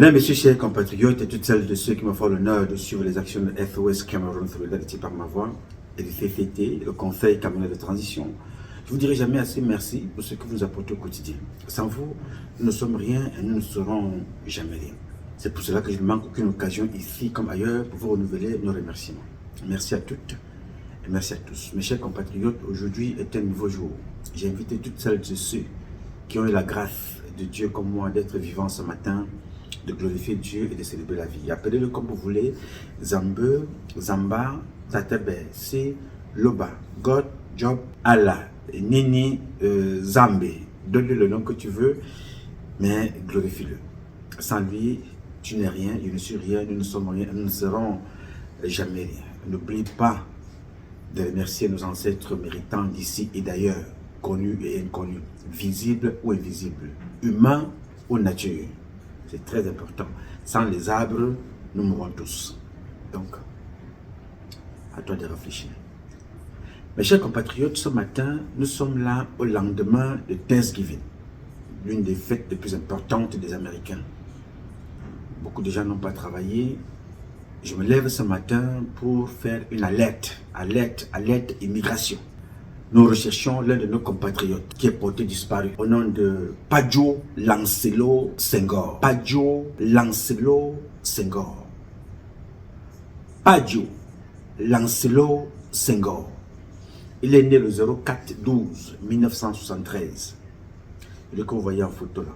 Mesdames, Messieurs, chers compatriotes et toutes celles de ceux qui me font l'honneur de suivre les actions de SOS Cameroun Solidarité par ma voix et du CCT, le Conseil camerounais de transition, je vous dirai jamais assez merci pour ce que vous nous apportez au quotidien. Sans vous, nous ne sommes rien et nous ne serons jamais rien. C'est pour cela que je ne manque aucune occasion ici comme ailleurs pour vous renouveler nos remerciements. Merci à toutes et merci à tous. Mes chers compatriotes, aujourd'hui est un nouveau jour. J'ai invité toutes celles et ceux qui ont eu la grâce de Dieu comme moi d'être vivants ce matin, de glorifier Dieu et de célébrer la vie. Appelez-le comme vous voulez, Zambe, Zamba, Tatebe, Si, Loba, God, Job, Allah, Nini, Zambé. Donne-lui le nom que tu veux, mais glorifie-le. Sans lui, tu n'es rien, je ne suis rien, nous ne sommes rien, nous ne serons jamais rien. N'oublie pas de remercier nos ancêtres méritants d'ici et d'ailleurs, connus et inconnus, visibles ou invisibles, humains ou nature. C'est très important. Sans les arbres, nous mourrons tous. Donc, à toi de réfléchir. Mes chers compatriotes, ce matin, nous sommes là au lendemain de Thanksgiving, l'une des fêtes les plus importantes des Américains. Beaucoup de gens n'ont pas travaillé. Je me lève ce matin pour faire une alerte immigration. Nous recherchons l'un de nos compatriotes qui est porté disparu au nom de Padjo Lancelo Senghor. Padjo Lancelo Senghor. Padjo Lancelo Senghor. Il est né le 04-12-1973. Le que vous voyez en photo là.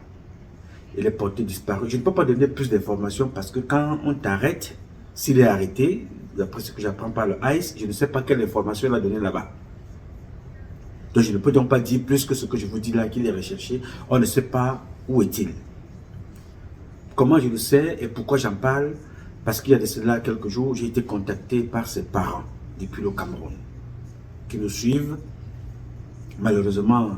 Il est porté disparu. Je ne peux pas donner plus d'informations parce que quand on t'arrête, s'il est arrêté, d'après ce que j'apprends par le ICE, je ne sais pas quelle information il a donné là-bas. Donc je ne peux donc pas dire plus que ce que je vous dis là, qu'il est recherché. On ne sait pas où est-il. Comment je le sais et pourquoi j'en parle? Parce qu'il y a de cela quelques jours, j'ai été contacté par ses parents depuis le Cameroun, qui nous suivent. Malheureusement,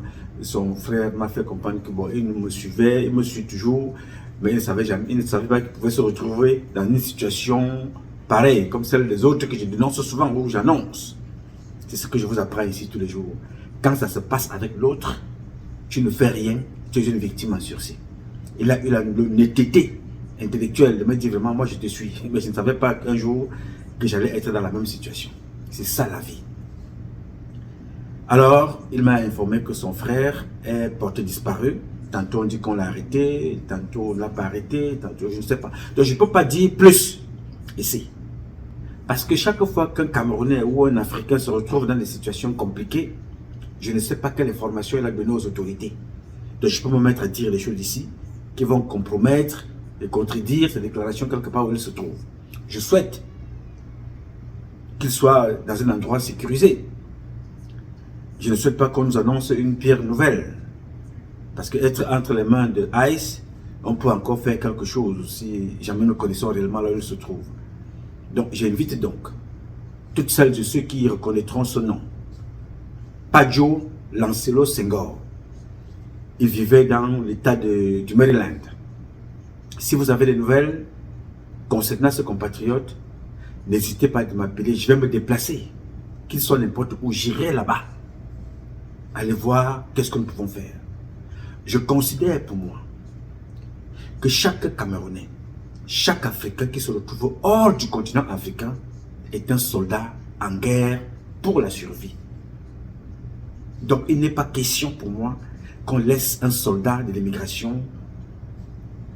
son frère m'a fait comprendre que bon, il me suivait, il me suit toujours, mais il ne savait pas qu'il pouvait se retrouver dans une situation pareille, comme celle des autres que je dénonce souvent ou j'annonce. C'est ce que je vous apprends ici tous les jours. Quand ça se passe avec l'autre, tu ne fais rien, tu es une victime en sursis. Il a eu l'honnêteté intellectuelle de me dire vraiment, moi je te suis. Mais je ne savais pas qu'un jour que j'allais être dans la même situation. C'est ça la vie. Alors, il m'a informé que son frère est porté disparu. Tantôt on dit qu'on l'a arrêté, tantôt on ne l'a pas arrêté, tantôt je ne sais pas. Donc je ne peux pas dire plus ici. Parce que chaque fois qu'un Camerounais ou un Africain se retrouve dans des situations compliquées, je ne sais pas quelle information il a donnée aux autorités. Donc je peux me mettre à dire des choses ici qui vont compromettre et contredire ces déclarations quelque part où il se trouve. Je souhaite qu'il soit dans un endroit sécurisé. Je ne souhaite pas qu'on nous annonce une pire nouvelle. Parce qu'être entre les mains de ICE, on peut encore faire quelque chose si jamais nous connaissons réellement là où il se trouve. Donc j'invite donc toutes celles et ceux qui reconnaîtront ce nom. Padjo Lancelo Senghor. Il vivait dans l'état du Maryland. Si vous avez des nouvelles concernant ce compatriote, n'hésitez pas à m'appeler, je vais me déplacer. Qu'il soit n'importe où, j'irai là-bas. Allez voir qu'est-ce que nous pouvons faire. Je considère pour moi que chaque Camerounais, chaque Africain qui se retrouve hors du continent africain est un soldat en guerre pour la survie. Donc il n'est pas question pour moi qu'on laisse un soldat de l'immigration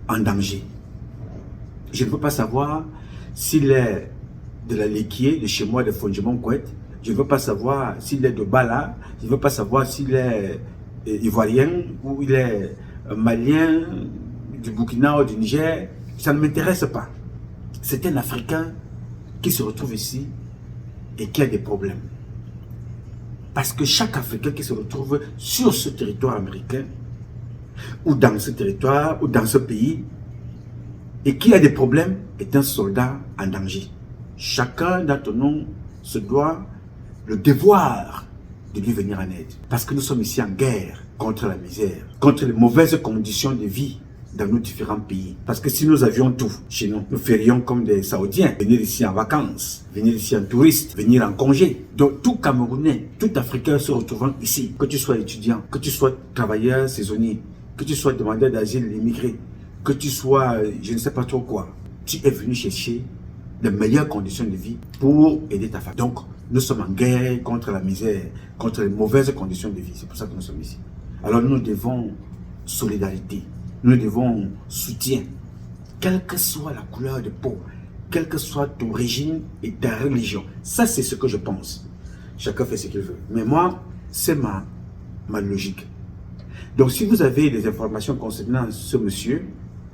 en danger. Je ne veux pas savoir s'il est de la Léquier, de chez moi, de Fondjemon-Kouet. Je ne veux pas savoir s'il est de Bala. Je ne veux pas savoir s'il est ivoirien ou il est malien, du Burkina ou du Niger. Ça ne m'intéresse pas. C'est un Africain qui se retrouve ici et qui a des problèmes. Parce que chaque Africain qui se retrouve sur ce territoire américain, ou dans ce territoire, ou dans ce pays, et qui a des problèmes, est un soldat en danger. Chacun d'entre nous se doit le devoir de lui venir en aide. Parce que nous sommes ici en guerre contre la misère, contre les mauvaises conditions de vie dans nos différents pays. Parce que si nous avions tout chez nous, nous ferions comme des Saoudiens, venir ici en vacances, venir ici en touriste, venir en congé. Donc tout Camerounais, tout Africain se retrouvant ici, que tu sois étudiant, que tu sois travailleur saisonnier, que tu sois demandeur d'asile, immigré, que tu sois, je ne sais pas trop quoi, tu es venu chercher les meilleures conditions de vie pour aider ta famille. Donc, nous sommes en guerre contre la misère, contre les mauvaises conditions de vie. C'est pour ça que nous sommes ici. Alors, nous devons solidarité, nous devons soutien, quelle que soit la couleur de peau, quelle que soit ton régime et ta religion. Ça, c'est ce que je pense. Chacun fait ce qu'il veut. Mais moi, c'est ma logique. Donc, si vous avez des informations concernant ce monsieur,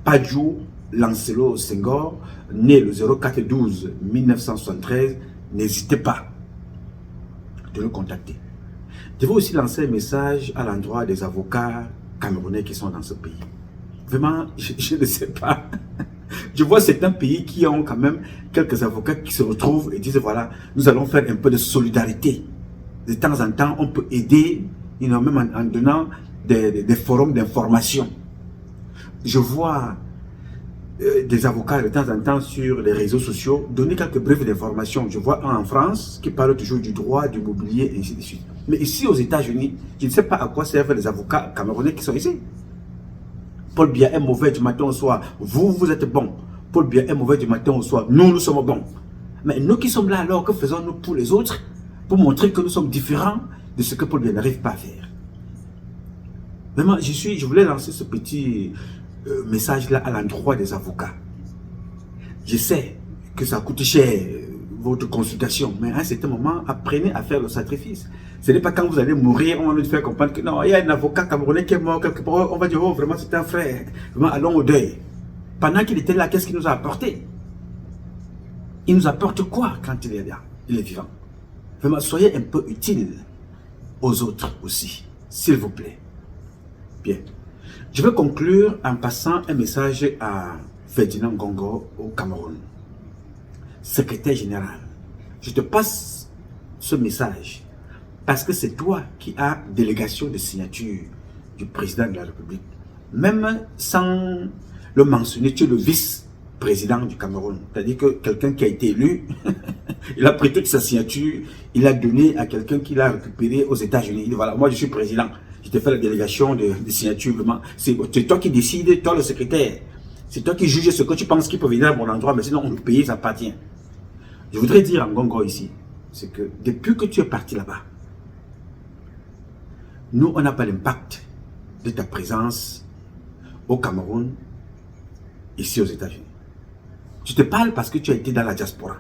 Padjou Lancelot Senghor, né le 04-12-1973, n'hésitez pas de le contacter. Je veux aussi lancer un message à l'endroit des avocats camerounais qui sont dans ce pays. Vraiment, je ne sais pas. Je vois certains pays qui ont quand même quelques avocats qui se retrouvent et disent voilà, nous allons faire un peu de solidarité. De temps en temps, on peut aider, même en donnant des forums d'information. Je vois des avocats de temps en temps sur les réseaux sociaux donner quelques brèves d'informations. Je vois un en France qui parle toujours du droit, du mobilier, et ainsi de suite. Mais ici aux États-Unis, je ne sais pas à quoi servent les avocats camerounais qui sont ici. Paul Biya est mauvais du matin au soir. Vous êtes bon. Paul Biya est mauvais du matin au soir. Nous sommes bons. Mais nous qui sommes là alors, que faisons-nous pour les autres pour montrer que nous sommes différents de ce que Paul Biya n'arrive pas à faire? Vraiment, je voulais lancer ce petit message-là à l'endroit des avocats. Je sais que ça coûte cher, votre consultation, mais à un certain moment, apprenez à faire le sacrifice. Ce n'est pas quand vous allez mourir, on va nous faire comprendre que non, il y a un avocat camerounais qui est mort quelque part, on va dire, oh, vraiment, c'est un frère. Vraiment, allons au deuil. Pendant qu'il était là, qu'est-ce qu'il nous a apporté? Il nous apporte quoi quand il est là? Il est vivant. Vraiment, soyez un peu utile aux autres aussi, s'il vous plaît. Bien. Je vais conclure en passant un message à Ferdinand Ngongo au Cameroun, secrétaire général. Je te passe ce message parce que c'est toi qui as délégation de signature du président de la République. Même sans le mentionner, tu es le vice-président du Cameroun. C'est-à-dire que quelqu'un qui a été élu, il a pris toute sa signature, il a donné à quelqu'un qui l'a récupéré aux États-Unis. Il dit voilà, moi je suis président. Je te fais la délégation de signature. C'est toi qui décides, toi le secrétaire. C'est toi qui juges ce que tu penses qui peut venir à mon endroit, mais sinon le pays, ça appartient. Je voudrais dire à Ngongo ici, c'est que depuis que tu es parti là-bas, nous, on n'a pas l'impact de ta présence au Cameroun, ici aux États-Unis. Je te parle parce que tu as été dans la diaspora.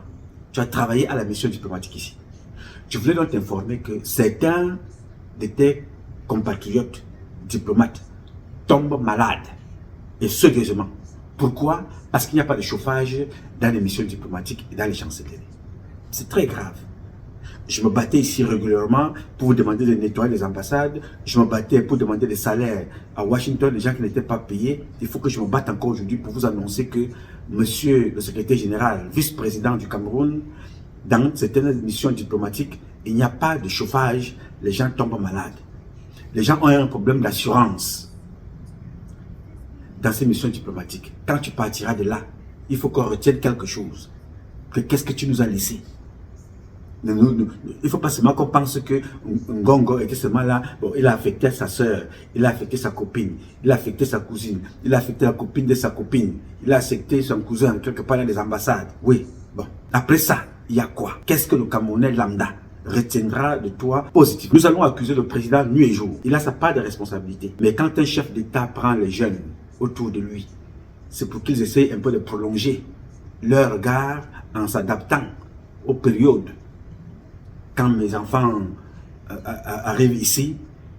Tu as travaillé à la mission diplomatique ici. Je voulais donc t'informer que certains de tes compatriotes diplomates tombent malades et sérieusement. Pourquoi? Parce qu'il n'y a pas de chauffage dans les missions diplomatiques et dans les chancelleries. C'est très grave. Je me battais ici régulièrement pour vous demander de nettoyer les ambassades. Je me battais pour demander des salaires à Washington, les gens qui n'étaient pas payés. Il faut que je me batte encore aujourd'hui pour vous annoncer que monsieur le secrétaire général, vice-président du Cameroun, dans certaines missions diplomatiques, il n'y a pas de chauffage, les gens tombent malades. Les gens ont un problème d'assurance dans ces missions diplomatiques. Quand tu partiras de là, il faut qu'on retienne quelque chose. Qu'est-ce que tu nous as laissé? Il ne faut pas seulement qu'on pense que Ngongo était seulement là. Bon, il a affecté sa soeur, il a affecté sa copine, il a affecté sa cousine, il a affecté la copine de sa copine, il a affecté son cousin quelque part dans les ambassades. Oui, bon. Après ça, il y a quoi? Qu'est-ce que le Camerounais lambda retiendra de toi positif? Nous allons accuser le président nuit et jour. Il a sa part de responsabilité. Mais quand un chef d'État prend les jeunes autour de lui, c'est pour qu'ils essayent un peu de prolonger leur regard en s'adaptant aux périodes. Quand mes enfants arrivent ici,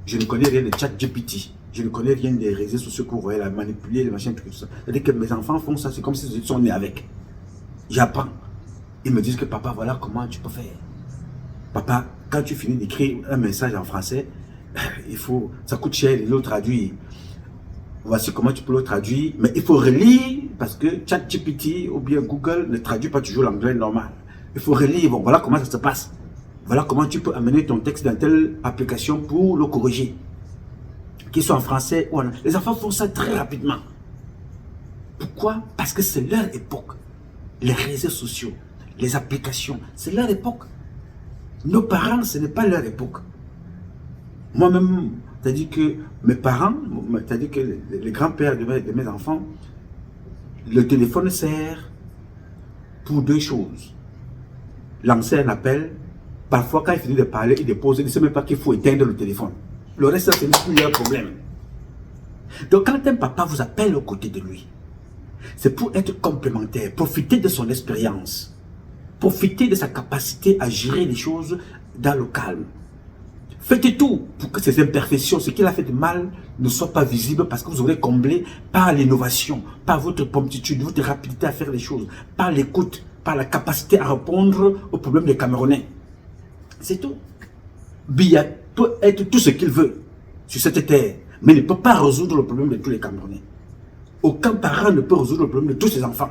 je ne connais rien de ChatGPT. Je ne connais rien des réseaux sociaux que vous voyez là, manipuler, les machins, tout ça. C'est-à-dire que mes enfants font ça, c'est comme s'ils sont nés avec. J'apprends. Ils me disent que papa, voilà comment tu peux faire. Papa, quand tu finis d'écrire un message en français, ça coûte cher de le traduire. Voici comment tu peux le traduire, mais il faut relire parce que ChatGPT ou bien Google ne traduit pas toujours l'anglais normal. Il faut relire, bon, voilà comment ça se passe. Voilà comment tu peux amener ton texte dans telle application pour le corriger. Qu'il soit en français ou en anglais. Les enfants font ça très rapidement. Pourquoi? Parce que c'est leur époque. Les réseaux sociaux, les applications, c'est leur époque. Nos parents, ce n'est pas leur époque. Moi-même, c'est-à-dire que mes parents, c'est-à-dire que les grands-pères de mes enfants, Le téléphone sert pour deux choses. Lancer un appel. Parfois, quand il finit de parler, il dépose, il ne sait même pas qu'il faut éteindre le téléphone. Le reste, c'est plus leur problème. Donc, quand un papa vous appelle aux côtés de lui, c'est pour être complémentaire, profiter de son expérience, profiter de sa capacité à gérer les choses dans le calme. Faites tout pour que ces imperfections, ce qu'il a fait de mal, ne soient pas visibles parce que vous aurez comblé par l'innovation, par votre promptitude, votre rapidité à faire les choses, par l'écoute, par la capacité à répondre aux problèmes des Camerounais. C'est tout. Biya peut être tout ce qu'il veut sur cette terre, mais il ne peut pas résoudre le problème de tous les Camerounais. Aucun parent ne peut résoudre le problème de tous ses enfants.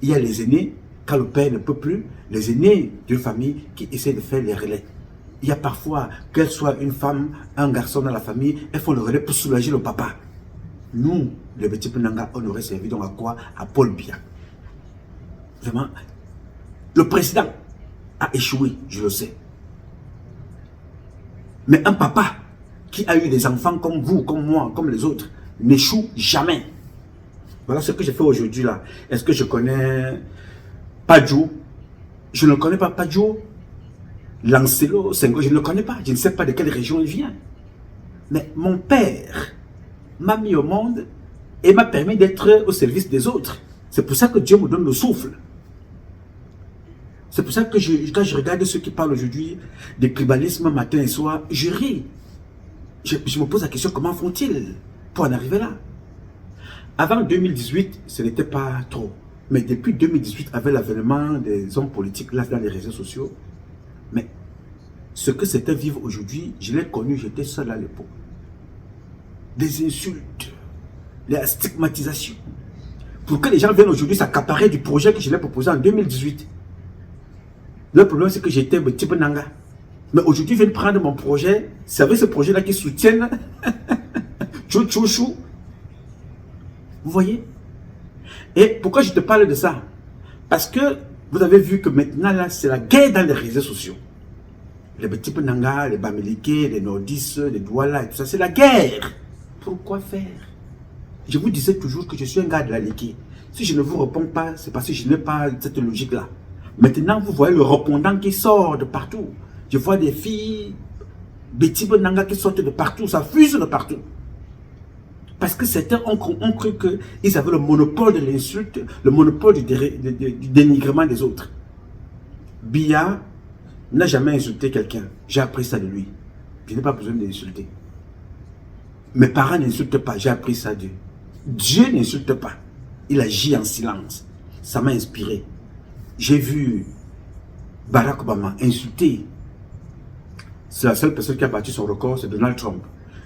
Il y a les aînés, quand le père ne peut plus, les aînés d'une famille qui essaient de faire les relais. Il y a parfois, qu'elle soit une femme, un garçon dans la famille, il faut le relais pour soulager le papa. Nous, les petits Penanga, on aurait servi donc à quoi? À Paul Biya. Vraiment, le président a échoué, je le sais. Mais un papa qui a eu des enfants comme vous, comme moi, comme les autres, n'échoue jamais. Voilà ce que j'ai fait aujourd'hui là. Est-ce que je connais Padjo? Je ne connais pas Padjo. Lancelo, Senghor, je ne le connais pas. Je ne sais pas de quelle région il vient. Mais mon père m'a mis au monde et m'a permis d'être au service des autres. C'est pour ça que Dieu me donne le souffle. C'est pour ça que quand je regarde ceux qui parlent aujourd'hui de tribalisme matin et soir, je ris. Je me pose la question, comment font-ils pour en arriver là? Avant 2018, ce n'était pas trop. Mais depuis 2018, avec l'avènement des hommes politiques là dans les réseaux sociaux, mais ce que certains vivent aujourd'hui, je l'ai connu, j'étais seul à l'époque. Des insultes, la stigmatisation. Pour que les gens viennent aujourd'hui s'accaparer du projet que je l'ai proposé en 2018. Le problème, c'est que j'étais un petit peu nanga. Mais aujourd'hui, ils viennent prendre mon projet. C'est avec ce projet-là qu'ils soutiennent. Chou. Vous voyez? Et pourquoi je te parle de ça? Parce que vous avez vu que maintenant, là, c'est la guerre dans les réseaux sociaux. Les petits Penanga, les Bamileke, les Nordis, les Douala et tout ça, c'est la guerre. Pourquoi faire? Je vous disais toujours que je suis un gars de la Liki. Si je ne vous réponds pas, c'est parce que je n'ai pas cette logique-là. Maintenant, vous voyez le répondant qui sort de partout. Je vois des filles, des petits Penanga qui sortent de partout, ça fuse de partout. Parce que certains ont cru qu'ils avaient le monopole de l'insulte, le monopole du dénigrement des autres. Biya n'a jamais insulté quelqu'un. J'ai appris ça de lui. Je n'ai pas besoin d'insulter. Mes parents n'insultent pas. J'ai appris ça d'eux. Dieu n'insulte pas. Il agit en silence. Ça m'a inspiré. J'ai vu Barack Obama insulter. C'est la seule personne qui a battu son record, c'est Donald Trump.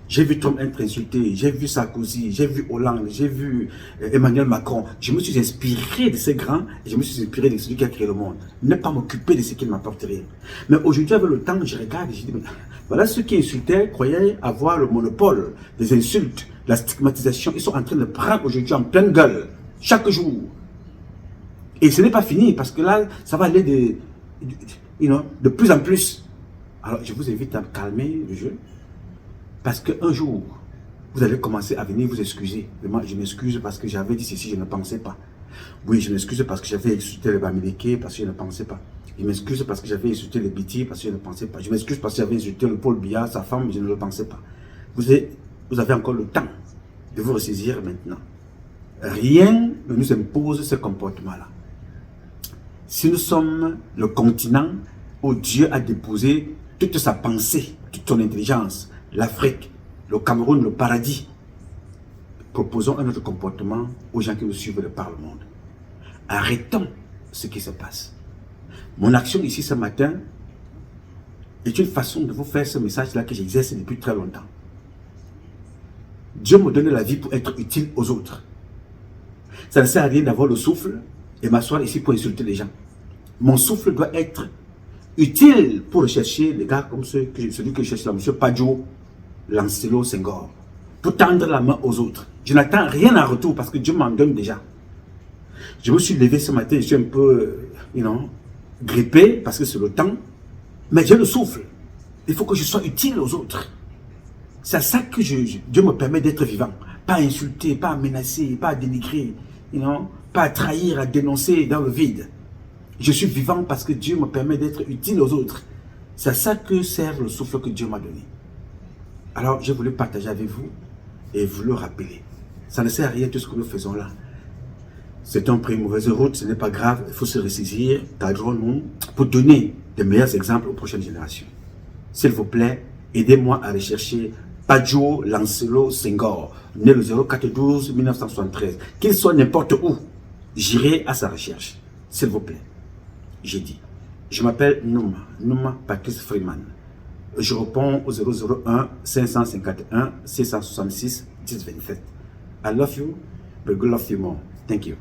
J'ai vu Trump être insulté, j'ai vu Sarkozy, j'ai vu Hollande, j'ai vu Emmanuel Macron. Je me suis inspiré de ces grands et je me suis inspiré de celui qui a créé le monde. Ne pas m'occuper de ce qu'il m'apporterait. Mais aujourd'hui, avec le temps, je regarde et je dis, mais voilà ceux qui insultaient, croyaient avoir le monopole des insultes, la stigmatisation. Ils sont en train de prendre aujourd'hui en pleine gueule, chaque jour. Et ce n'est pas fini parce que là, ça va aller de plus en plus. Alors, je vous invite à calmer le jeu. Parce qu'un jour, vous allez commencer à venir vous excuser. Moi, je m'excuse parce que j'avais dit ceci, je ne pensais pas. Oui, je m'excuse parce que j'avais insulté les Bamileke parce que je ne pensais pas. Je m'excuse parce que j'avais insulté les Biti parce que je ne pensais pas. Je m'excuse parce que j'avais insulté le Paul Biya, sa femme, je ne le pensais pas. Vous avez encore le temps de vous ressaisir maintenant. Rien ne nous impose ce comportement-là. Si nous sommes le continent où Dieu a déposé toute sa pensée, toute son intelligence, l'Afrique, le Cameroun, le paradis, proposons un autre comportement aux gens qui nous suivent de par le monde. Arrêtons ce qui se passe. Mon action ici ce matin est une façon de vous faire ce message-là que j'exerce depuis très longtemps. Dieu me donne la vie pour être utile aux autres. Ça ne sert à rien d'avoir le souffle et m'asseoir ici pour insulter les gens. Mon souffle doit être utile pour rechercher les gars comme celui que je cherche là, M. Padjo, Lancelo, Senghor, pour tendre la main aux autres. Je n'attends rien en retour parce que Dieu m'en donne déjà. Je me suis levé ce matin, je suis un peu, grippé parce que c'est le temps, mais j'ai le souffle. Il faut que je sois utile aux autres. C'est à ça que Dieu me permet d'être vivant. Pas insulter, pas menacer, pas dénigrer, pas à trahir, à dénoncer dans le vide. Je suis vivant parce que Dieu me permet d'être utile aux autres. C'est à ça que sert le souffle que Dieu m'a donné. Alors, j'ai voulu partager avec vous et vous le rappeler. Ça ne sert à rien tout ce que nous faisons là. C'est un prix mauvaise route, ce n'est pas grave, il faut se ressaisir, cadrons-nous pour donner de meilleurs exemples aux prochaines générations. S'il vous plaît, aidez-moi à rechercher Padjo Lancelot Senghor, né le 04-12-1973. Qu'il soit n'importe où, j'irai à sa recherche. S'il vous plaît. J'ai dit. Je m'appelle Nouma Patrice Freeman. Je réponds au 001 551 666 1027. I love you, but God love you more. Thank you.